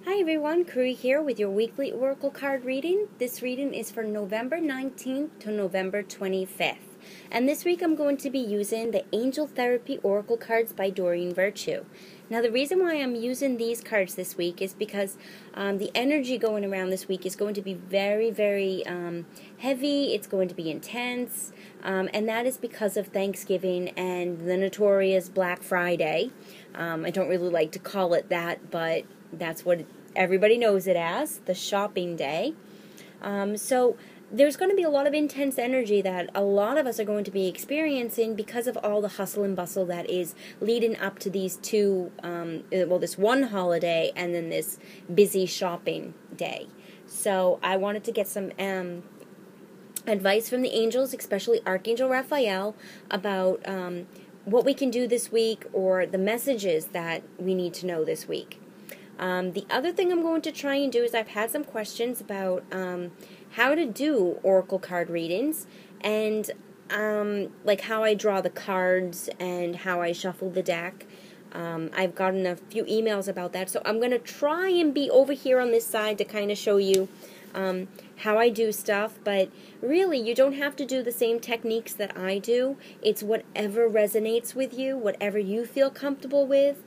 Hi everyone, Kuri here with your weekly Oracle card reading. This reading is for November 19th to November 25th. And this week I'm going to be using the Angel Therapy Oracle cards by Doreen Virtue. Now the reason why I'm using these cards this week is because the energy going around this week is going to be very, very heavy. It's going to be intense. And that is because of Thanksgiving and the notorious Black Friday. I don't really like to call it that, but that's what everybody knows it as, the shopping day. So there's going to be a lot of intense energy that a lot of us are going to be experiencing because of all the hustle and bustle that is leading up to these two, this one holiday and then this busy shopping day. So I wanted to get some advice from the angels, especially Archangel Raphael, about what we can do this week or the messages that we need to know this week. The other thing I'm going to try and do is I've had some questions about how to do oracle card readings and like how I draw the cards and how I shuffle the deck. I've gotten a few emails about that, so I'm going to try and be over here on this side to kind of show you how I do stuff, but really you don't have to do the same techniques that I do. It's whatever resonates with you, whatever you feel comfortable with.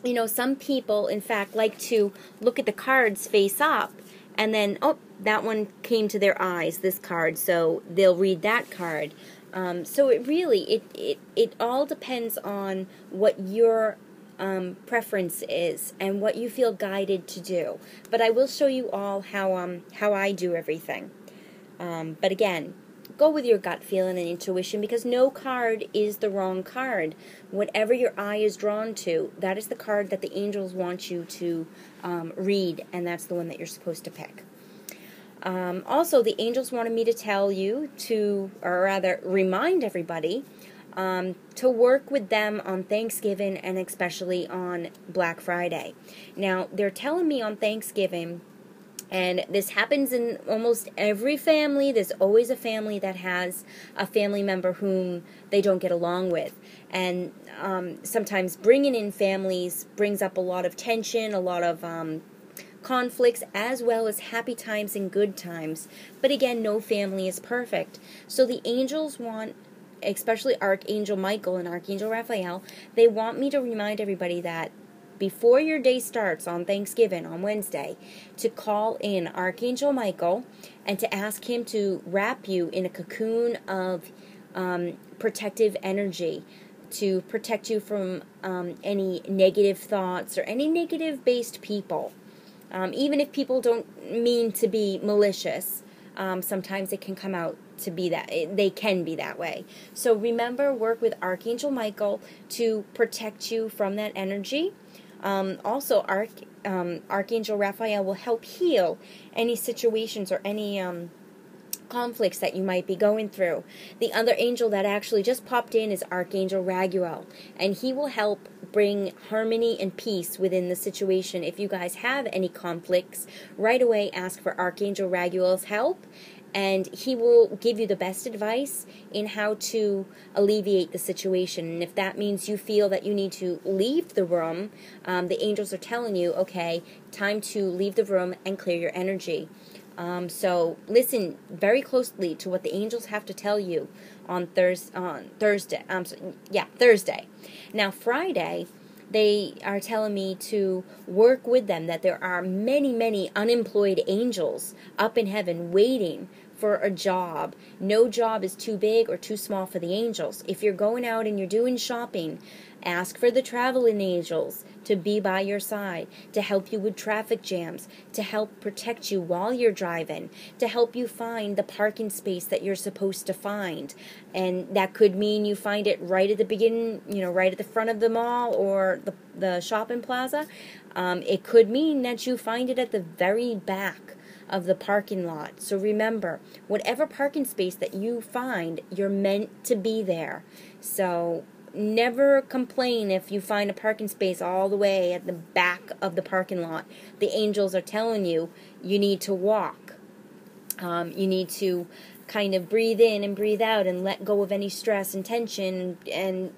You know, some people, in fact, like to look at the cards face up, and then, oh, that one came to their eyes, this card, so they'll read that card. So it really, it all depends on what your preference is and what you feel guided to do. But I will show you all how I do everything. But again, go with your gut feeling and intuition, because no card is the wrong card. Whatever your eye is drawn to, that is the card that the angels want you to read, and that's the one that you're supposed to pick. Also, the angels wanted me to tell you to, or rather remind everybody, to work with them on Thanksgiving and especially on Black Friday. Now, they're telling me on Thanksgiving, and this happens in almost every family. There's always a family that has a family member whom they don't get along with. And sometimes bringing in families brings up a lot of tension, a lot of conflicts, as well as happy times and good times. But again, no family is perfect. So the angels want, especially Archangel Michael and Archangel Raphael, they want me to remind everybody that before your day starts on Thanksgiving, on Wednesday, to call in Archangel Michael and to ask him to wrap you in a cocoon of protective energy, to protect you from any negative thoughts or any negative-based people. Even if people don't mean to be malicious, sometimes it can come out to be that, they can be that way. So remember, work with Archangel Michael to protect you from that energy. Also, Archangel Raphael will help heal any situations or any conflicts that you might be going through. The other angel that actually just popped in is Archangel Raguel, and he will help bring harmony and peace within the situation. If you guys have any conflicts, right away ask for Archangel Raguel's help, and he will give you the best advice in how to alleviate the situation. And if that means you feel that you need to leave the room, the angels are telling you, okay, time to leave the room and clear your energy. So listen very closely to what the angels have to tell you on Thursday. Thursday. Now Friday, they are telling me to work with them, that there are many, many unemployed angels up in heaven waiting for a job. No job is too big or too small for the angels. If you're going out and you're doing shopping, ask for the traveling angels to be by your side, to help you with traffic jams, to help protect you while you're driving, to help you find the parking space that you're supposed to find. And that could mean you find it right at the beginning, right at the front of the mall or the shopping plaza. It could mean that you find it at the very back of the parking lot. So remember, whatever parking space that you find, you're meant to be there. So never complain if you find a parking space all the way at the back of the parking lot. The angels are telling you, you need to walk. You need to kind of breathe in and breathe out and let go of any stress and tension and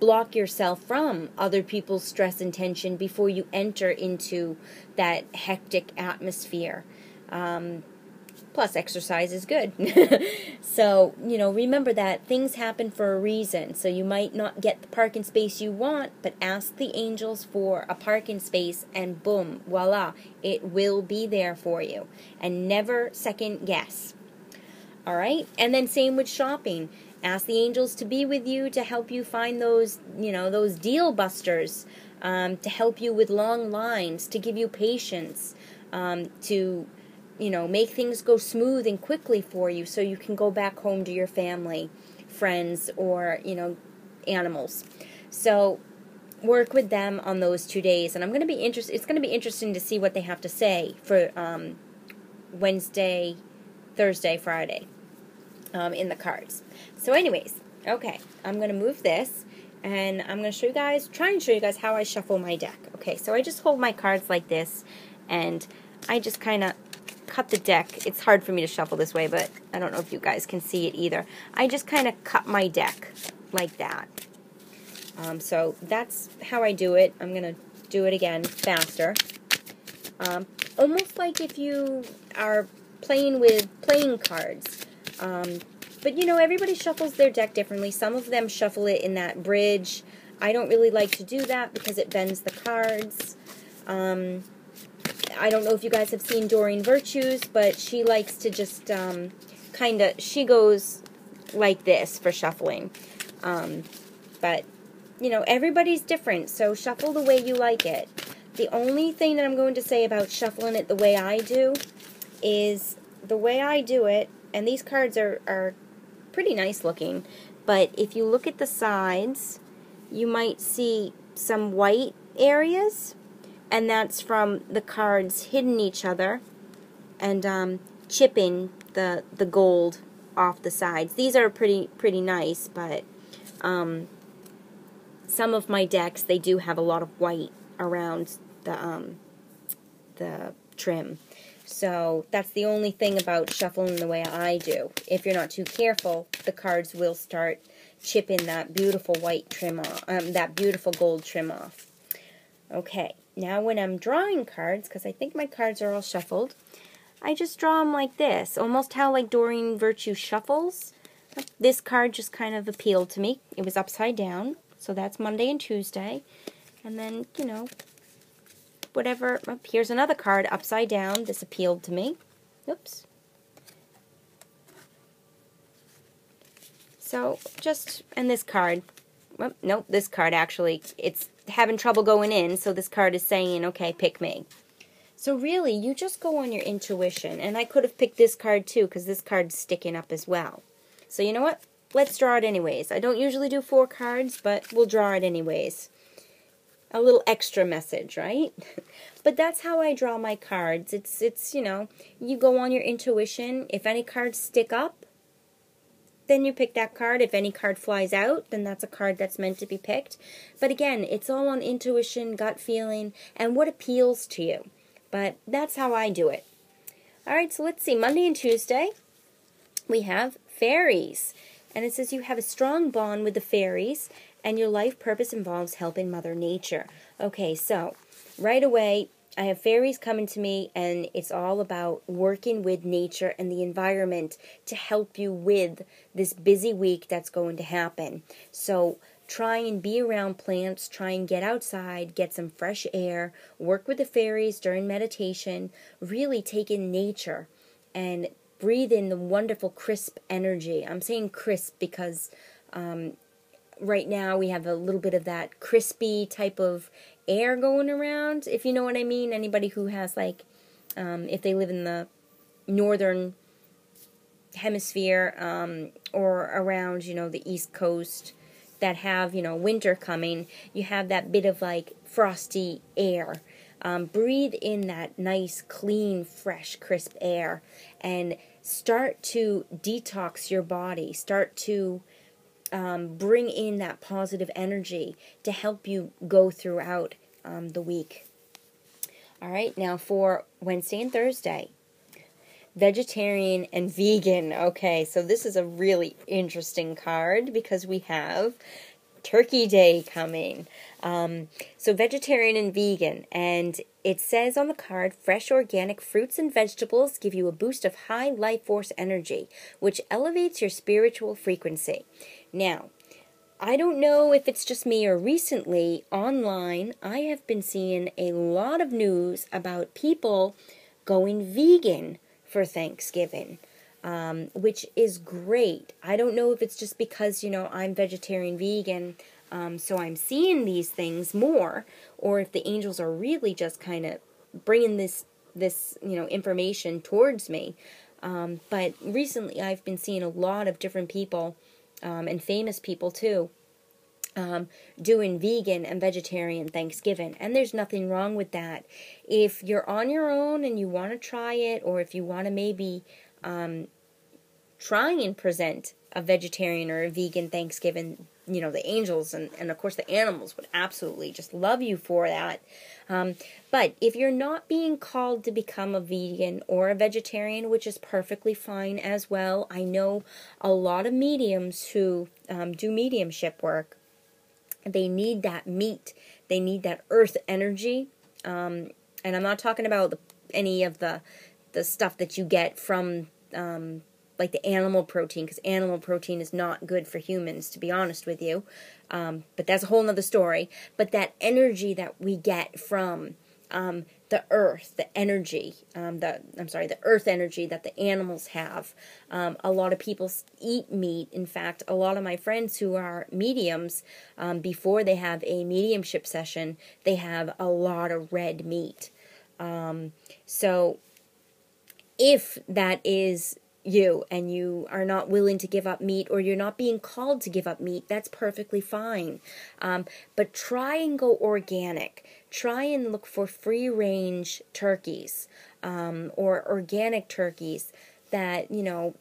block yourself from other people's stress and tension before you enter into that hectic atmosphere. Plus, exercise is good. So, remember that things happen for a reason. So you might not get the parking space you want, but ask the angels for a parking space and boom, voila, it will be there for you. And never second guess. All right? And then same with shopping. Ask the angels to be with you to help you find those, those deal busters, to help you with long lines, to give you patience, to make things go smooth and quickly for you so you can go back home to your family, friends, or, animals. So work with them on those 2 days. And it's going to be interesting to see what they have to say for Wednesday, Thursday, Friday in the cards. So anyways, okay, I'm going to move this and I'm going to try and show you guys how I shuffle my deck. Okay, so I just hold my cards like this and I just kind of cut the deck. It's hard for me to shuffle this way, but I don't know if you guys can see it either. I just kind of cut my deck like that. So that's how I do it. I'm going to do it again faster. Almost like if you are playing with playing cards. But everybody shuffles their deck differently. Some of them shuffle it in that bridge. I don't really like to do that because it bends the cards. I don't know if you guys have seen Doreen Virtues, but she likes to just she goes like this for shuffling. But, everybody's different, so shuffle the way you like it. The only thing that I'm going to say about shuffling it the way I do is the way I do it, and these cards are pretty nice looking, but if you look at the sides, you might see some white areas, and that's from the cards hitting each other and chipping the gold off the sides. These are pretty nice, but some of my decks, they do have a lot of white around the trim. So that's the only thing about shuffling the way I do. If you're not too careful, the cards will start chipping that beautiful white trim off, that beautiful gold trim off. Okay, now when I'm drawing cards, because I think my cards are all shuffled, I just draw them like this, almost how like Doreen Virtue shuffles. This card just kind of appealed to me. It was upside down, so that's Monday and Tuesday. And then, whatever. Oh, here's another card upside down. This appealed to me. Oops. So, and this card. Well, nope, this card actually, it's having trouble going in, so this card is saying, okay, pick me. So really, you just go on your intuition. And I could have picked this card too, because this card's sticking up as well. So you know what? Let's draw it anyways. I don't usually do 4 cards, but we'll draw it anyways. A little extra message, right? But that's how I draw my cards. It's you go on your intuition. If any cards stick up, then you pick that card. If any card flies out, then that's a card that's meant to be picked. But again, it's all on intuition, gut feeling, and what appeals to you. But that's how I do it. All right, so let's see. Monday and Tuesday, we have fairies. And it says you have a strong bond with the fairies, and your life purpose involves helping Mother Nature. Okay, so right away, I have fairies coming to me, and it's all about working with nature and the environment to help you with this busy week that's going to happen. So try and be around plants, try and get outside, get some fresh air, work with the fairies during meditation, really take in nature and breathe in the wonderful crisp energy. I'm saying crisp because right now we have a little bit of that crispy type of air going around, if you know what I mean. Anybody who has if they live in the northern hemisphere or around, the East Coast that have, winter coming, you have that bit of frosty air. Breathe in that nice, clean, fresh, crisp air and start to detox your body. Start to bring in that positive energy to help you go throughout the week. All right, now for Wednesday and Thursday. vegetarian and vegan. Okay, so this is a really interesting card because we have Turkey Day coming. So vegetarian and vegan, and it says on the card, fresh organic fruits and vegetables give you a boost of high life force energy, which elevates your spiritual frequency. Now, I don't know if it's just me or recently online, I have been seeing a lot of news about people going vegan for Thanksgiving. Which is great. I don't know if it's just because, I'm vegetarian vegan, so I'm seeing these things more, or if the angels are really just kind of bringing this information towards me. But recently I've been seeing a lot of different people, and famous people too, doing vegan and vegetarian Thanksgiving, and there's nothing wrong with that. If you're on your own and you want to try it, or if you want to maybe try and present a vegetarian or a vegan Thanksgiving, the angels and of course the animals would absolutely just love you for that. But if you're not being called to become a vegan or a vegetarian, which is perfectly fine as well, I know a lot of mediums who do mediumship work. They need that meat. They need that earth energy. And I'm not talking about any of the stuff that you get from like the animal protein, because animal protein is not good for humans, to be honest with you. But that's a whole nother story. But that energy that we get from the earth, the energy, the earth energy that the animals have. A lot of people eat meat. In fact, a lot of my friends who are mediums, before they have a mediumship session, they have a lot of red meat. So if that is you and you are not willing to give up meat, or you're not being called to give up meat, that's perfectly fine. But try and go organic. Try and look for free-range turkeys, or organic turkeys that,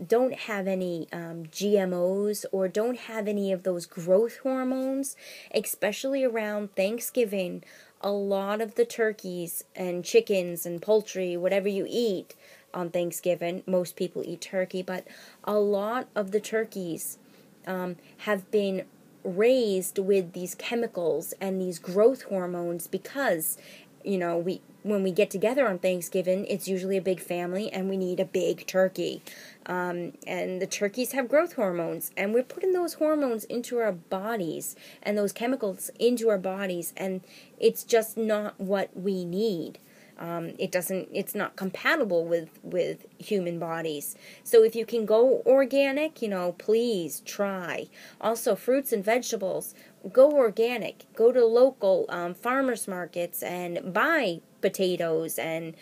don't have any GMOs or don't have any of those growth hormones, especially around Thanksgiving. A lot of the turkeys and chickens and poultry, whatever you eat on Thanksgiving, most people eat turkey, but a lot of the turkeys have been raised with these chemicals and these growth hormones because, when we get together on Thanksgiving, it's usually a big family and we need a big turkey. And the turkeys have growth hormones, and we're putting those hormones into our bodies and those chemicals into our bodies, and it's just not what we need. It's not compatible with human bodies. So if you can go organic, please try. Also, fruits and vegetables, go organic. Go to local farmers markets and buy potatoes and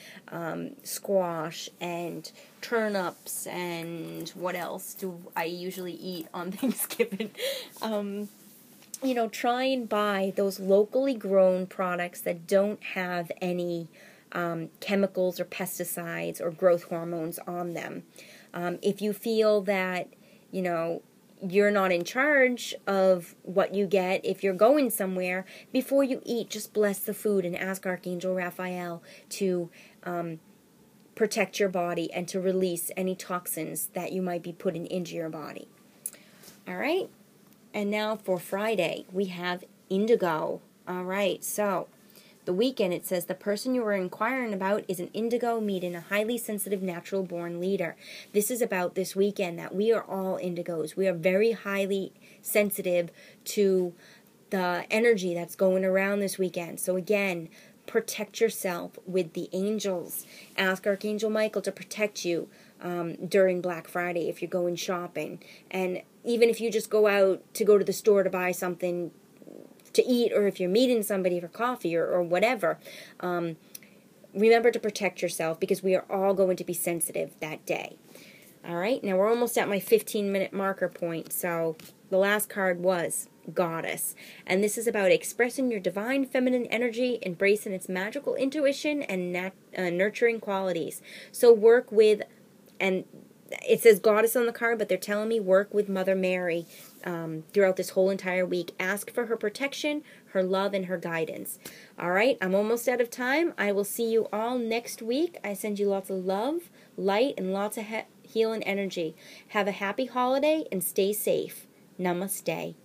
squash and turnips and what else do I usually eat on Thanksgiving? Try and buy those locally grown products that don't have any chemicals or pesticides or growth hormones on them. If you feel that, you're not in charge of what you get, if you're going somewhere, before you eat, just bless the food and ask Archangel Raphael to protect your body and to release any toxins that you might be putting into your body. All right? And now for Friday, we have indigo. All right, so the weekend, it says the person you are inquiring about is an indigo meeting a highly sensitive natural born leader. This is about this weekend that we are all indigos. We are very highly sensitive to the energy that's going around this weekend. So again, protect yourself with the angels. Ask Archangel Michael to protect you during Black Friday if you're going shopping. And even if you just go out to go to the store to buy something to eat, or if you're meeting somebody for coffee or whatever, remember to protect yourself, because we are all going to be sensitive that day. All right, now we're almost at my 15-minute marker point, so the last card was Goddess, and this is about expressing your divine feminine energy, embracing its magical intuition and nurturing qualities. So work with, and it says Goddess on the card, but they're telling me work with Mother Mary throughout this whole entire week. Ask for her protection, her love, and her guidance. All right, I'm almost out of time. I will see you all next week. I send you lots of love, light, and lots of healing energy. Have a happy holiday and stay safe. Namaste.